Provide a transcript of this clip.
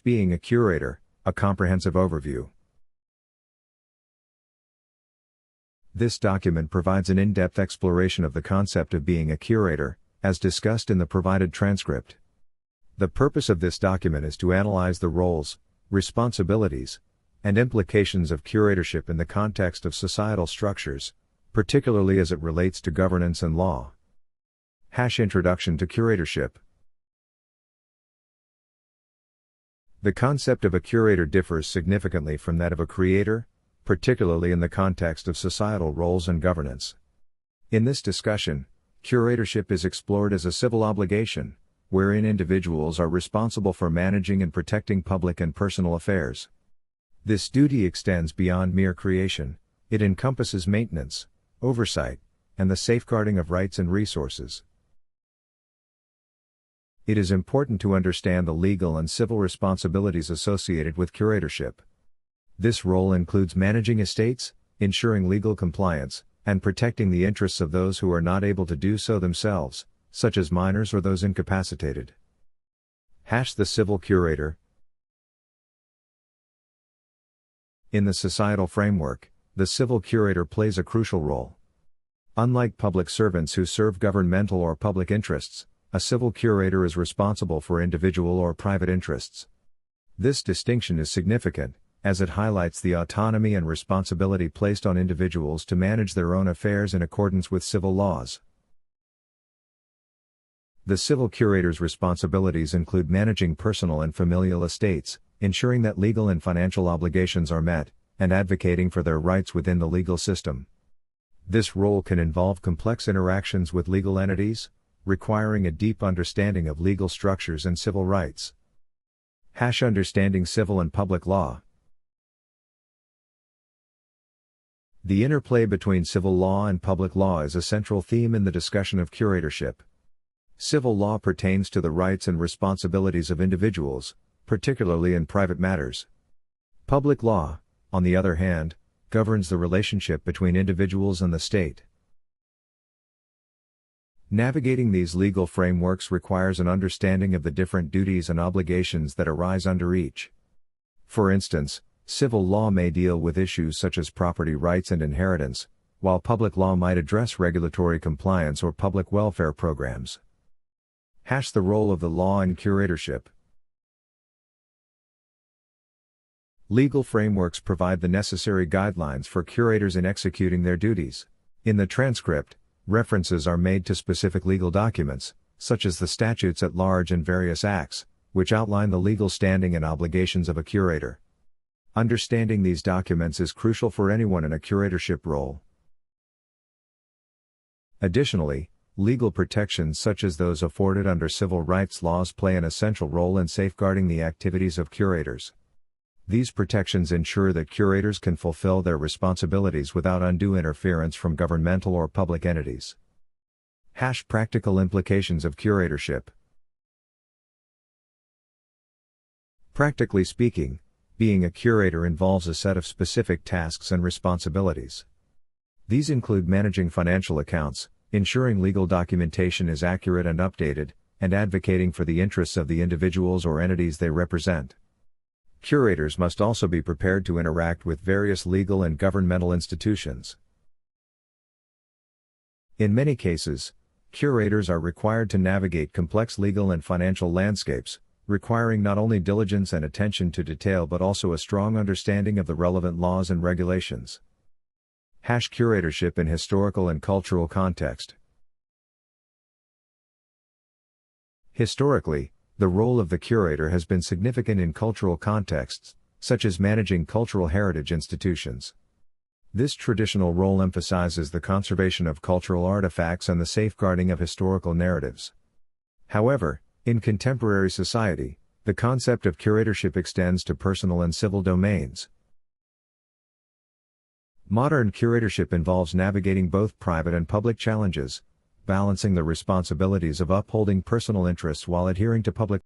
Being a curator, a comprehensive overview. This document provides an in-depth exploration of the concept of being a curator, as discussed in the provided transcript. The purpose of this document is to analyze the roles, responsibilities, and implications of curatorship in the context of societal structures, particularly as it relates to governance and law. Introduction to curatorship. The concept of a curator differs significantly from that of a creator, particularly in the context of societal roles and governance. In this discussion, curatorship is explored as a civil obligation, wherein individuals are responsible for managing and protecting public and personal affairs. This duty extends beyond mere creation; it encompasses maintenance, oversight, and the safeguarding of rights and resources. It is important to understand the legal and civil responsibilities associated with curatorship. This role includes managing estates, ensuring legal compliance, and protecting the interests of those who are not able to do so themselves, such as minors or those incapacitated. The civil curator. In the societal framework, the civil curator plays a crucial role. Unlike public servants who serve governmental or public interests, a civil curator is responsible for individual or private interests. This distinction is significant, as it highlights the autonomy and responsibility placed on individuals to manage their own affairs in accordance with civil laws. The civil curator's responsibilities include managing personal and familial estates, ensuring that legal and financial obligations are met, and advocating for their rights within the legal system. This role can involve complex interactions with legal entities, requiring a deep understanding of legal structures and civil rights. Understanding civil and public law. The interplay between civil law and public law is a central theme in the discussion of curatorship. Civil law pertains to the rights and responsibilities of individuals, particularly in private matters. Public law, on the other hand, governs the relationship between individuals and the state. Navigating these legal frameworks requires an understanding of the different duties and obligations that arise under each. For instance, civil law may deal with issues such as property rights and inheritance, while public law might address regulatory compliance or public welfare programs. The role of the law in curatorship. Legal frameworks provide the necessary guidelines for curators in executing their duties. In the transcript, references are made to specific legal documents, such as the statutes at large and various acts, which outline the legal standing and obligations of a curator. Understanding these documents is crucial for anyone in a curatorship role. Additionally, legal protections such as those afforded under civil rights laws play an essential role in safeguarding the activities of curators. These protections ensure that curators can fulfill their responsibilities without undue interference from governmental or public entities. Practical implications of curatorship. Practically speaking, being a curator involves a set of specific tasks and responsibilities. These include managing financial accounts, ensuring legal documentation is accurate and updated, and advocating for the interests of the individuals or entities they represent. Curators must also be prepared to interact with various legal and governmental institutions. In many cases, curators are required to navigate complex legal and financial landscapes, requiring not only diligence and attention to detail but also a strong understanding of the relevant laws and regulations. Curatorship in historical and cultural context. Historically, the role of the curator has been significant in cultural contexts, such as managing cultural heritage institutions. This traditional role emphasizes the conservation of cultural artifacts and the safeguarding of historical narratives. However, in contemporary society, the concept of curatorship extends to personal and civil domains. Modern curatorship involves navigating both private and public challenges, balancing the responsibilities of upholding personal interests while adhering to public